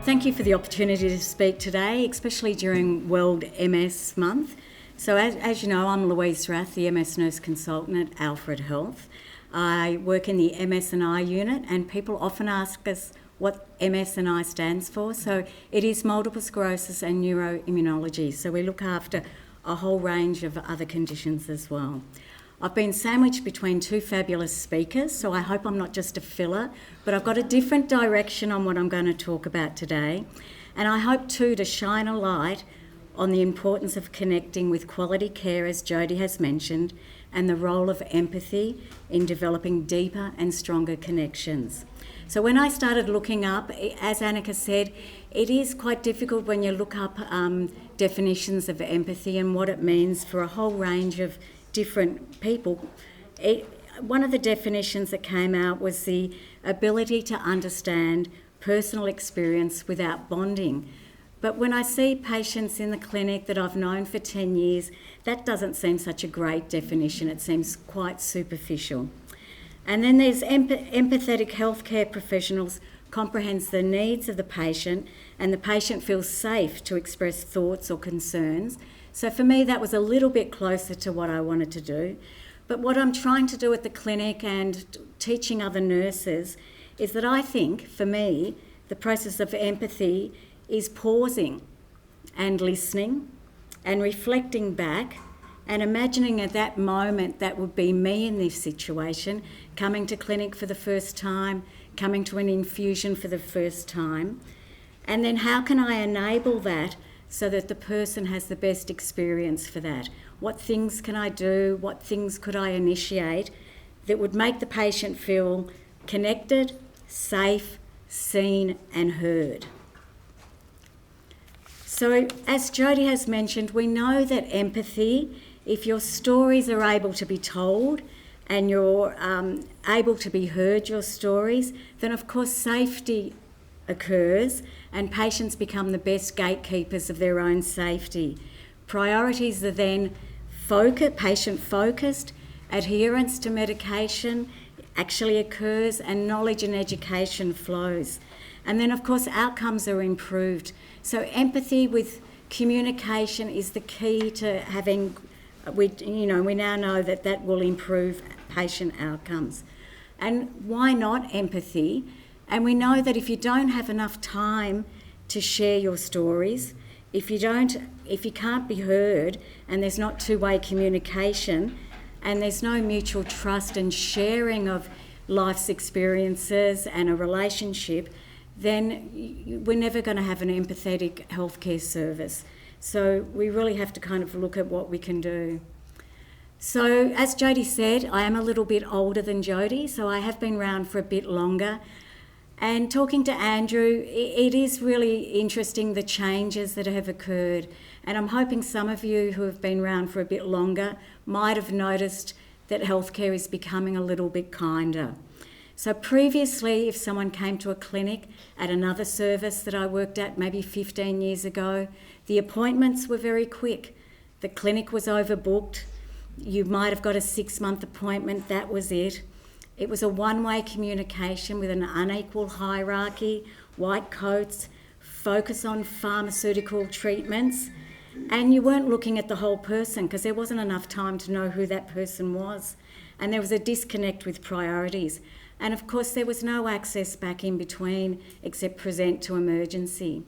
Thank you for the opportunity to speak today, especially during World MS Month. So as you know, I'm Louise Rath, the MS Nurse Consultant at Alfred Health. I work in the MS&I unit, and people often ask us what MS&I stands for. So it is multiple sclerosis and neuroimmunology. So we look after a whole range of other conditions as well. I've been sandwiched between two fabulous speakers, so I hope I'm not just a filler, but I've got a different direction on what I'm going to talk about today. And I hope too to shine a light on the importance of connecting with quality care, as Jodie has mentioned, and the role of empathy in developing deeper and stronger connections. So when I started looking up, as Anneke said, it is quite difficult when you look up definitions of empathy and what it means for a whole range of different people. One of the definitions that came out was the ability to understand personal experience without bonding. But when I see patients in the clinic that I've known for 10 years, that doesn't seem such a great definition. It seems quite superficial. And then there's empathetic healthcare professionals comprehends the needs of the patient, and the patient feels safe to express thoughts or concerns. So for me, that was a little bit closer to what I wanted to do. But what I'm trying to do at the clinic and teaching other nurses is that I think, for me, the process of empathy is pausing and listening and reflecting back and imagining at that moment that would be me in this situation, coming to clinic for the first time, coming to an infusion for the first time. And then how can I enable that so that the person has the best experience for that? What things can I do? What things could I initiate that would make the patient feel connected, safe, seen and heard? So as Jodie has mentioned, we know that empathy, if your stories are able to be told and you're able to be heard, your stories, then of course safety occurs and patients become the best gatekeepers of their own safety. Priorities are then patient-focused, adherence to medication actually occurs, and knowledge and education flows. And then of course outcomes are improved. So empathy with communication is the key to having, we now know that that will improve patient outcomes. And why not empathy? And we know that if you don't have enough time to share your stories, if you can't be heard and there's not two-way communication and there's no mutual trust and sharing of life's experiences and a relationship, then we're never going to have an empathetic healthcare service. So we really have to kind of look at what we can do. So as Jodie said, I am a little bit older than Jodie, so I have been around for a bit longer. And talking to Andrew, it is really interesting the changes that have occurred. And I'm hoping some of you who have been around for a bit longer might have noticed that healthcare is becoming a little bit kinder. So previously, if someone came to a clinic at another service that I worked at maybe 15 years ago, the appointments were very quick. The clinic was overbooked. You might have got a 6-month appointment, that was it. It was a one-way communication with an unequal hierarchy, white coats, focus on pharmaceutical treatments, and you weren't looking at the whole person because there wasn't enough time to know who that person was. And there was a disconnect with priorities. And of course, there was no access back in between except present to emergency.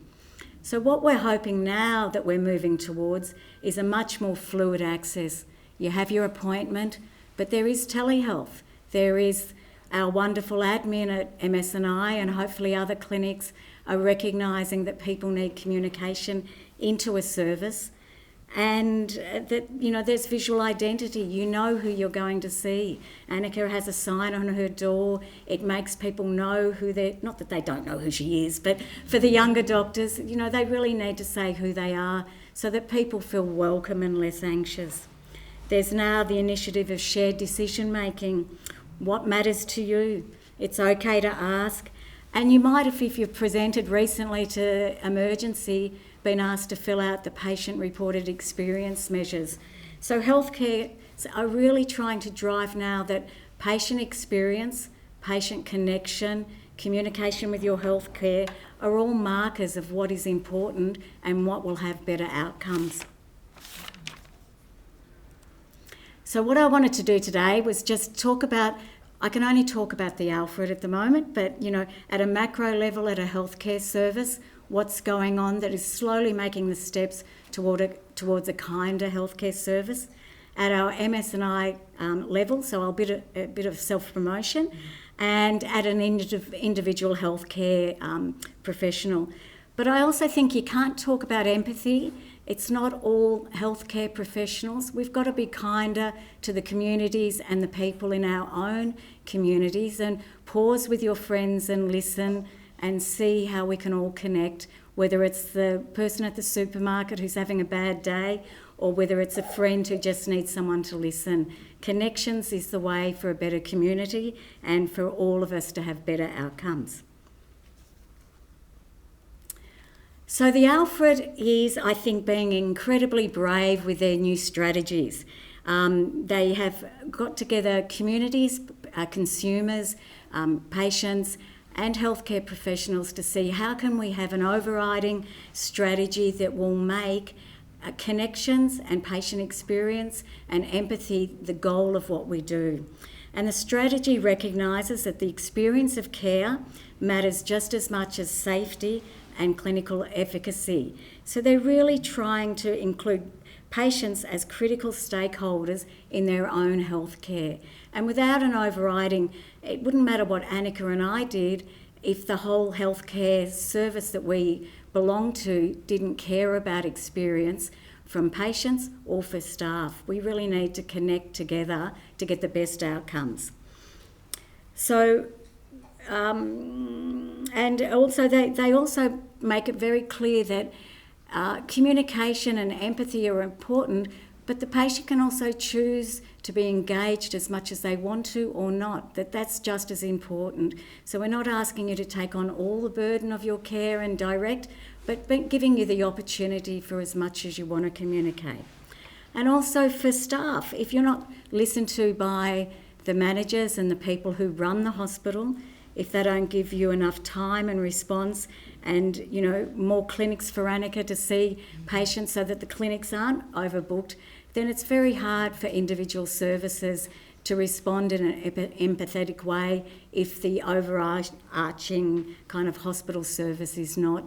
So what we're hoping now that we're moving towards is a much more fluid access. You have your appointment, but there is telehealth. There is our wonderful admin at MS&I, and hopefully other clinics are recognising that people need communication into a service, and that, there's visual identity. You know who you're going to see. Anneke has a sign on her door. It makes people know who they're, not that they don't know who she is, but for the younger doctors, they really need to say who they are so that people feel welcome and less anxious. There's now the initiative of shared decision making. What matters to you? It's okay to ask. And you might have, if you've presented recently to emergency, been asked to fill out the patient-reported experience measures. So healthcare are really trying to drive now that patient experience, patient connection, communication with your healthcare are all markers of what is important and what will have better outcomes. So what I wanted to do today was just talk about, I can only talk about the Alfred at the moment, but at a macro level at a healthcare service, what's going on that is slowly making the steps towards a kinder healthcare service. At our MS&I level, so I'll a bit of self-promotion, and at an individual healthcare professional. But I also think you can't talk about empathy. It's not all healthcare professionals. We've got to be kinder to the communities and the people in our own communities, and pause with your friends and listen and see how we can all connect, whether it's the person at the supermarket who's having a bad day or whether it's a friend who just needs someone to listen. Connections is the way for a better community and for all of us to have better outcomes. So the Alfred is, I think, being incredibly brave with their new strategies. They have got together communities, consumers, patients and healthcare professionals to see how can we have an overriding strategy that will make connections and patient experience and empathy the goal of what we do. And the strategy recognises that the experience of care matters just as much as safety and clinical efficacy. So they're really trying to include patients as critical stakeholders in their own healthcare. And without an overriding, it wouldn't matter what Anneke and I did if the whole healthcare service that we belong to didn't care about experience from patients or for staff. We really need to connect together to get the best outcomes. So, and also they also make it very clear that communication and empathy are important, but the patient can also choose to be engaged as much as they want to or not, that's just as important. So we're not asking you to take on all the burden of your care and direct, but giving you the opportunity for as much as you want to communicate. And also for staff, if you're not listened to by the managers and the people who run the hospital, if they don't give you enough time and response and, more clinics for Anneke to see patients so that the clinics aren't overbooked, then it's very hard for individual services to respond in an empathetic way if the overarching kind of hospital service is not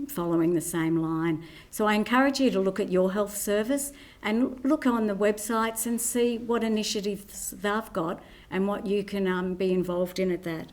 following the same line. So I encourage you to look at your health service and look on the websites and see what initiatives they've got and what you can be involved in at that.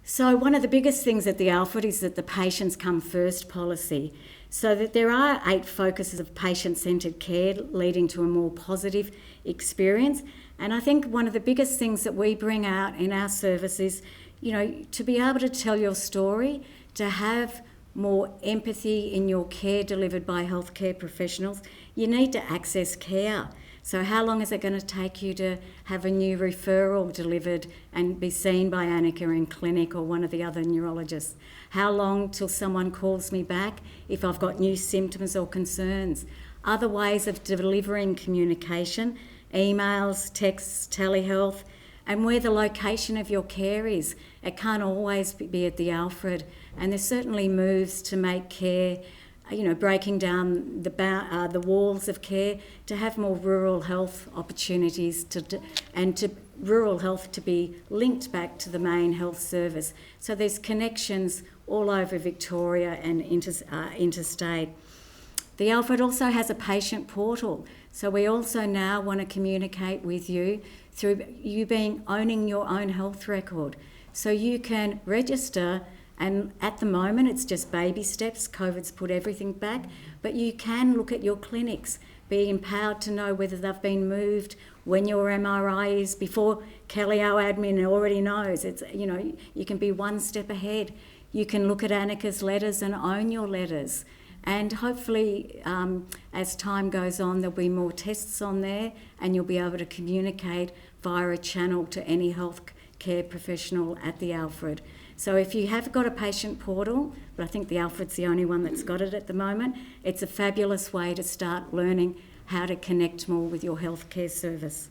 So one of the biggest things at the Alfred is that the patients come first policy, so that there are 8 focuses of patient-centred care leading to a more positive experience. And I think one of the biggest things that we bring out in our service is, to be able to tell your story, to have more empathy in your care delivered by healthcare professionals, you need to access care. So how long is it going to take you to have a new referral delivered and be seen by Anneke in clinic or one of the other neurologists? How long till someone calls me back if I've got new symptoms or concerns? Other ways of delivering communication, emails, texts, telehealth, and where the location of your care is. It can't always be at the Alfred, and there's certainly moves to make care, breaking down the walls of care to have more rural health opportunities and to rural health to be linked back to the main health service. So there's connections all over Victoria and interstate. The Alfred also has a patient portal, so we also now want to communicate with you through you owning your own health record. So you can register, and at the moment it's just baby steps, COVID's put everything back, but you can look at your clinics, be empowered to know whether they've been moved, when your MRI is, before Kelly, our admin, already knows. It's, you can be one step ahead. You can look at Anneke's letters and own your letters. And hopefully, as time goes on, there'll be more tests on there and you'll be able to communicate via a channel to any healthcare professional at the Alfred. So if you have got a patient portal, but I think the Alfred's the only one that's got it at the moment, it's a fabulous way to start learning how to connect more with your healthcare service.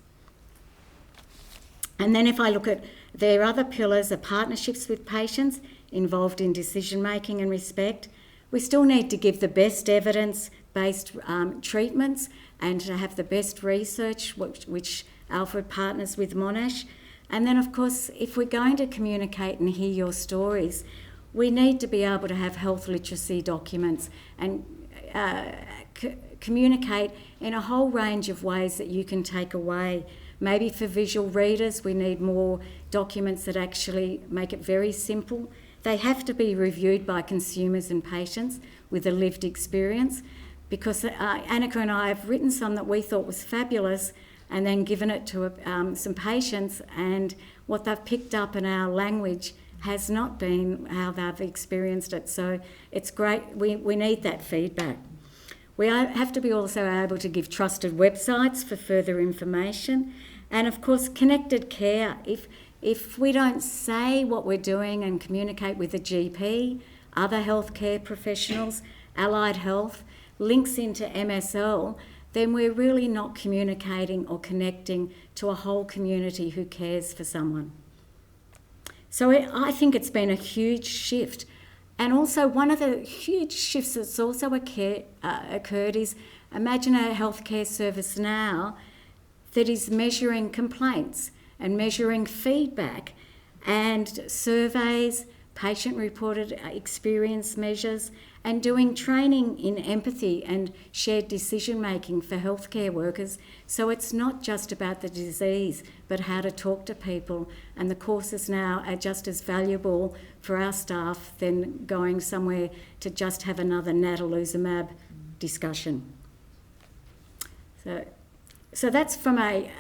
And then if I look at their other pillars are partnerships with patients involved in decision making and respect. We still need to give the best evidence-based treatments and to have the best research, which Alfred partners with Monash. And then, of course, if we're going to communicate and hear your stories, we need to be able to have health literacy documents and communicate in a whole range of ways that you can take away. Maybe for visual readers, we need more documents that actually make it very simple. They have to be reviewed by consumers and patients with a lived experience, because Anneke and I have written some that we thought was fabulous and then given it to some patients, and what they've picked up in our language has not been how they've experienced it. So it's great. We need that feedback. We have to be also able to give trusted websites for further information, and of course connected care. If we don't say what we're doing and communicate with the GP, other healthcare professionals, allied health, links into MSL, then we're really not communicating or connecting to a whole community who cares for someone. So I think it's been a huge shift. And also one of the huge shifts that's also occurred is, imagine a healthcare service now that is measuring complaints and measuring feedback and surveys, patient-reported experience measures, and doing training in empathy and shared decision-making for healthcare workers. So it's not just about the disease, but how to talk to people. And the courses now are just as valuable for our staff than going somewhere to just have another natalizumab discussion. So that's from a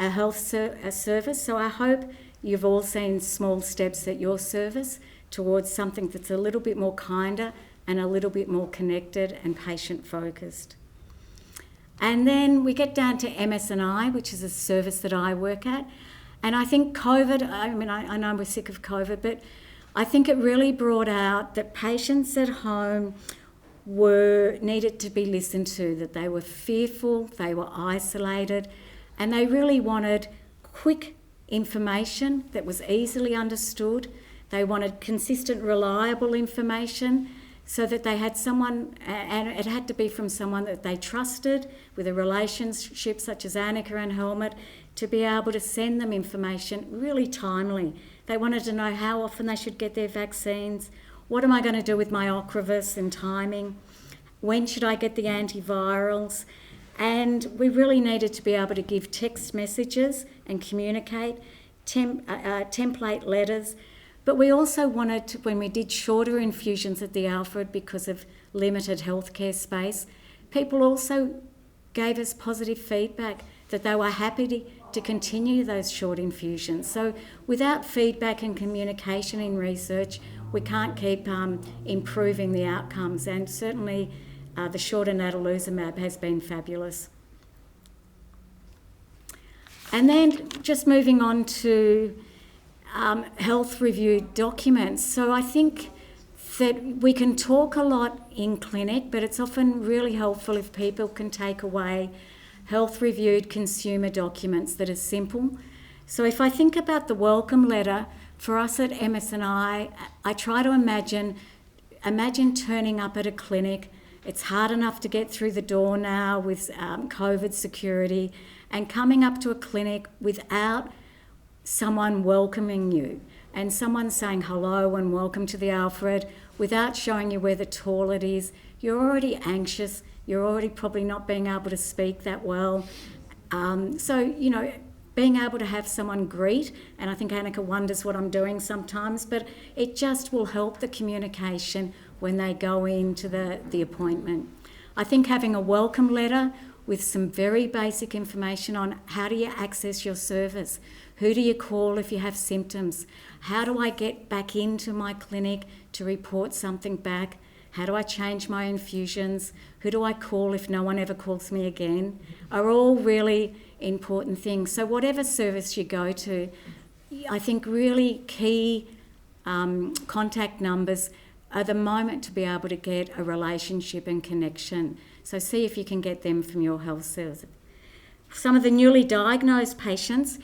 health service. So I hope you've all seen small steps at your service towards something that's a little bit more kinder and a little bit more connected and patient-focused. And then we get down to MS&I, which is a service that I work at. And I think COVID, I know we're sick of COVID, but I think it really brought out that patients at home needed to be listened to, that they were fearful, they were isolated, and they really wanted quick information that was easily understood. They wanted consistent, reliable information so that they had someone, and it had to be from someone that they trusted with a relationship such as Anneke and Helmut, to be able to send them information really timely. They wanted to know how often they should get their vaccines, what am I going to do with my Ocrevus and timing, when should I get the antivirals, and we really needed to be able to give text messages and communicate, template letters. But we also wanted to, when we did shorter infusions at the Alfred because of limited healthcare space, people also gave us positive feedback that they were happy to continue those short infusions. So without feedback and communication in research, we can't keep improving the outcomes, and certainly the shorter natalizumab has been fabulous. And then just moving on to health review documents. So I think that we can talk a lot in clinic, but it's often really helpful if people can take away health reviewed consumer documents that are simple. So if I think about the welcome letter, for us at MS&I try to imagine turning up at a clinic. It's hard enough to get through the door now with COVID security, and coming up to a clinic without someone welcoming you and someone saying hello and welcome to the Alfred without showing you where the toilet is, you're already anxious, you're already probably not being able to speak that well. Being able to have someone greet, and I think Anneke wonders what I'm doing sometimes, but it just will help the communication when they go into the appointment. I think having a welcome letter with some very basic information on how do you access your service, who do you call if you have symptoms, how do I get back into my clinic to report something back, how do I change my infusions, who do I call if no one ever calls me again, are all really important things. So whatever service you go to, I think really key contact numbers are the moment to be able to get a relationship and connection. So see if you can get them from your health service. Some of the newly diagnosed patients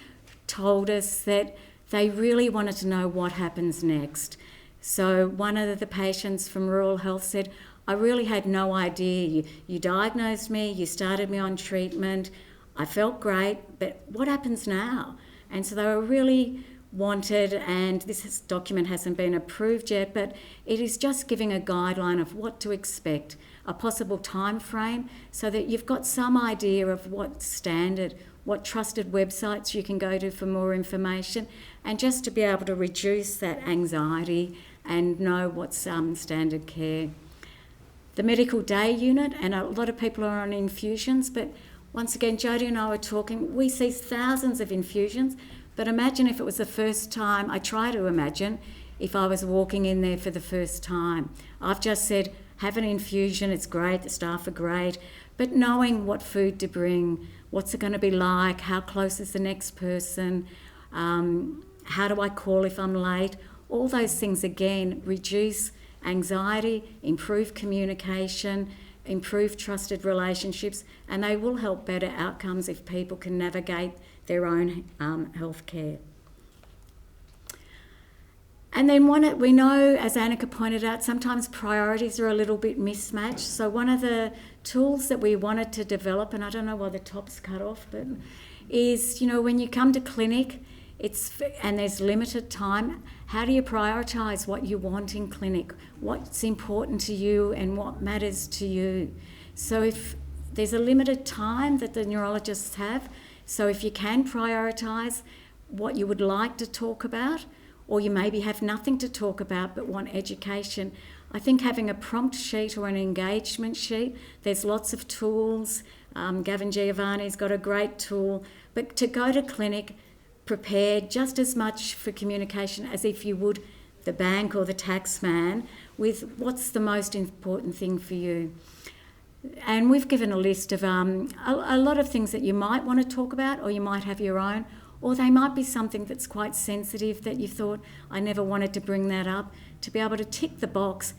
told us that they really wanted to know what happens next. So one of the patients from rural health said, I really had no idea. You diagnosed me, you started me on treatment, I felt great, but what happens now? And so they were really wanted, and this document hasn't been approved yet, but it is just giving a guideline of what to expect, a possible time frame, so that you've got some idea of what's standard, what trusted websites you can go to for more information, and just to be able to reduce that anxiety and know what's standard care. The medical day unit, and a lot of people are on infusions, but once again, Jodie and I were talking, we see thousands of infusions, but imagine if it was the first time, I try to imagine, if I was walking in there for the first time. I've just said, have an infusion, it's great, the staff are great, but knowing what food to bring, what's it going to be like, how close is the next person, how do I call if I'm late, all those things again reduce anxiety, improve communication, improve trusted relationships, and they will help better outcomes if people can navigate their own health care. And then we know, as Anneke pointed out, sometimes priorities are a little bit mismatched. So one of the tools that we wanted to develop, and I don't know why the top's cut off, but is, when you come to clinic, and there's limited time, how do you prioritise what you want in clinic, what's important to you and what matters to you? So if there's a limited time that the neurologists have, so if you can prioritise what you would like to talk about, or you maybe have nothing to talk about but want education, I think having a prompt sheet or an engagement sheet, there's lots of tools. Gavin Giovanni's got a great tool, but to go to clinic prepared just as much for communication as if you would the bank or the tax man with what's the most important thing for you. And we've given a list of a lot of things that you might want to talk about, or you might have your own, or they might be something that's quite sensitive that you thought, I never wanted to bring that up. To be able to tick the box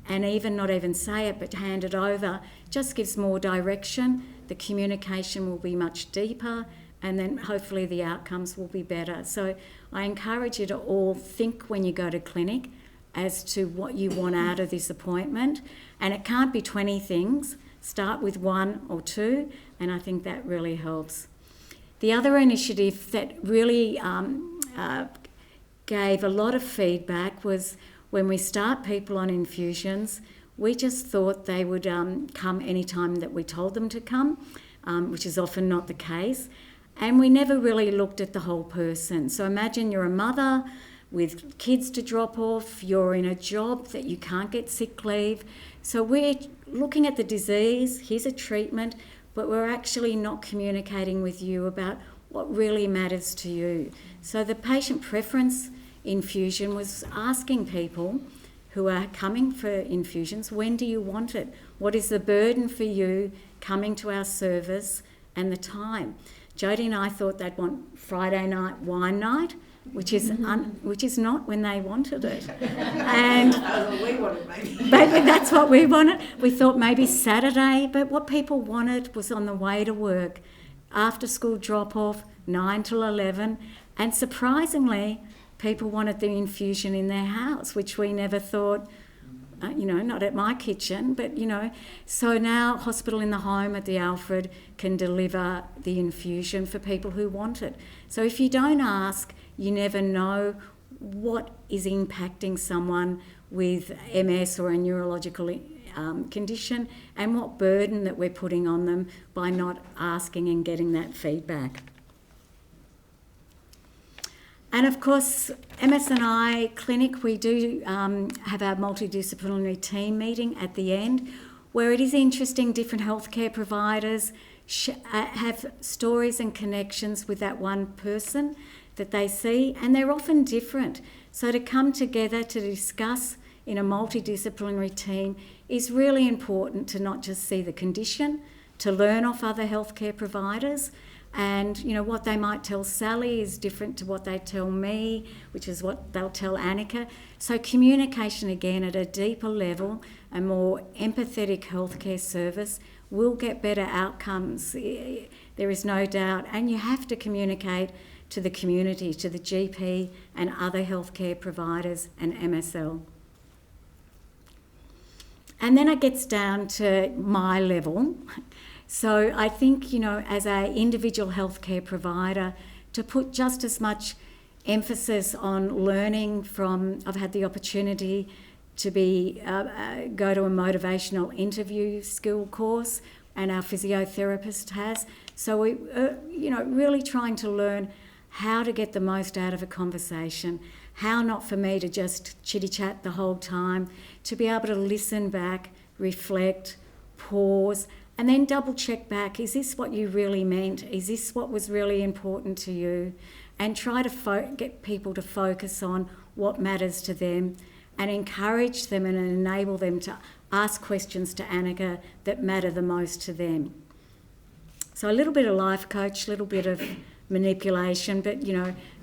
and not even say it, but hand it over, just gives more direction. The communication will be much deeper, and then hopefully the outcomes will be better. So I encourage you to all think when you go to clinic as to what you want out of this appointment. And it can't be 20 things. Start with 1 or 2, and I think that really helps. The other initiative that really gave a lot of feedback was when we start people on infusions, we just thought they would come anytime that we told them to come, which is often not the case. And we never really looked at the whole person. So imagine you're a mother with kids to drop off, you're in a job that you can't get sick leave. So we're looking at the disease, here's a treatment, but we're actually not communicating with you about what really matters to you. So the patient preference infusion was asking people who are coming for infusions, when do you want it? What is the burden for you coming to our service and the time? Jodie and I thought they'd want Friday night wine night, which is not when they wanted it. And we wanted maybe. That's what we wanted. We thought maybe Saturday, but what people wanted was on the way to work, after school drop off, 9 till 11, and surprisingly, people wanted the infusion in their house, which we never thought. Not at my kitchen, but, so now Hospital in the Home at the Alfred can deliver the infusion for people who want it. So if you don't ask, you never know what is impacting someone with MS or a neurological condition and what burden that we're putting on them by not asking and getting that feedback. And of course, MS&I Clinic, we do have our multidisciplinary team meeting at the end, where it is interesting, different healthcare providers have stories and connections with that one person that they see, and they're often different. So to come together to discuss in a multidisciplinary team is really important, to not just see the condition, to learn off other healthcare providers. And, what they might tell Sally is different to what they tell me, which is what they'll tell Anneke. So communication, again, at a deeper level, a more empathetic healthcare service will get better outcomes. there is no doubt. And you have to communicate to the community, to the GP and other healthcare providers and MSL. And then it gets down to my level. So I think, as an individual healthcare provider, to put just as much emphasis on learning from, I've had the opportunity to go to a motivational interview skill course, and our physiotherapist has. So we, really trying to learn how to get the most out of a conversation, how not for me to just chitty-chat the whole time, to be able to listen back, reflect, pause, and then double check back, is this what you really meant? Is this what was really important to you? And try to get people to focus on what matters to them and encourage them and enable them to ask questions to Anneke that matter the most to them. So a little bit of life coach, a little bit of manipulation, but,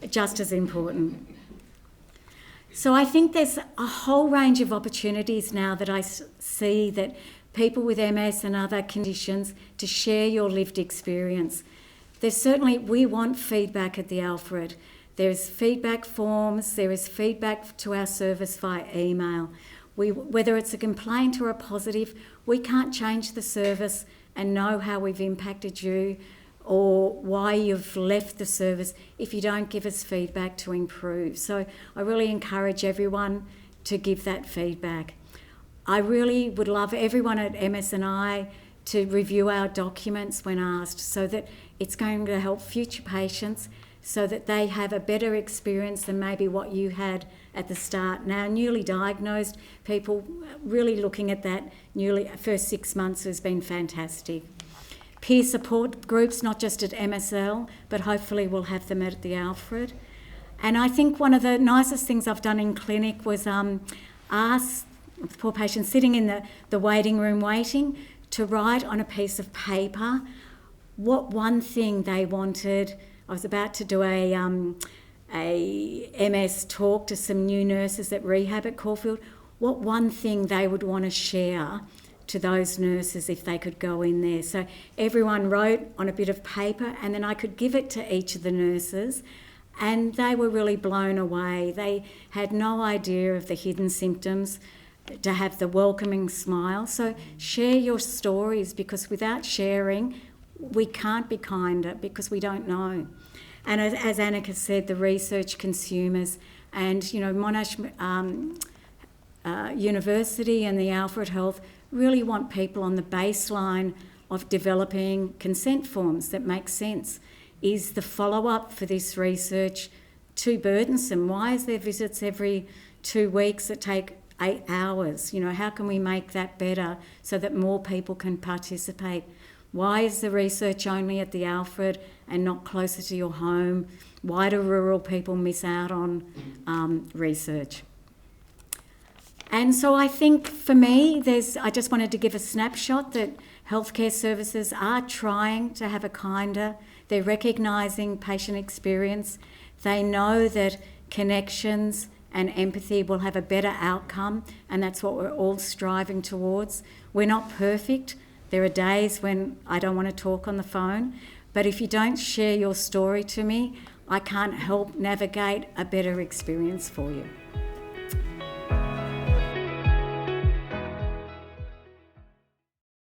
just as important. So I think there's a whole range of opportunities now that I see that people with MS and other conditions to share your lived experience. We want feedback at the Alfred. There's feedback forms, there is feedback to our service via email. Whether it's a complaint or a positive, we can't change the service and know how we've impacted you or why you've left the service if you don't give us feedback to improve. So I really encourage everyone to give that feedback. I really would love everyone at MS&I to review our documents when asked, so that it's going to help future patients so that they have a better experience than maybe what you had at the start. Now, newly diagnosed people, really looking at that first 6 months has been fantastic. Peer support groups, not just at MSL, but hopefully we'll have them at the Alfred. And I think one of the nicest things I've done in clinic was ask the poor patient sitting in the waiting room waiting to write on a piece of paper what one thing they wanted. I was about to do a MS talk to some new nurses at rehab at Caulfield. What one thing they would want to share to those nurses if they could go in there. So everyone wrote on a bit of paper, and then I could give it to each of the nurses, and they were really blown away. They had no idea of the hidden symptoms, to have the welcoming smile. So share your stories, because without sharing, we can't be kinder because we don't know. And as Anneke said, the research consumers and, Monash University and the Alfred Health really want people on the baseline of developing consent forms that make sense. Is the follow-up for this research too burdensome? Why is there visits every 2 weeks that take 8 hours? How can we make that better so that more people can participate? Why is the research only at the Alfred and not closer to your home? Why do rural people miss out on research? And so I think for me, I just wanted to give a snapshot that healthcare services are trying to have a kinder. They're recognising patient experience. They know that connections and empathy will have a better outcome, and that's what we're all striving towards. We're not perfect. There are days when I don't want to talk on the phone, but if you don't share your story to me, I can't help navigate a better experience for you.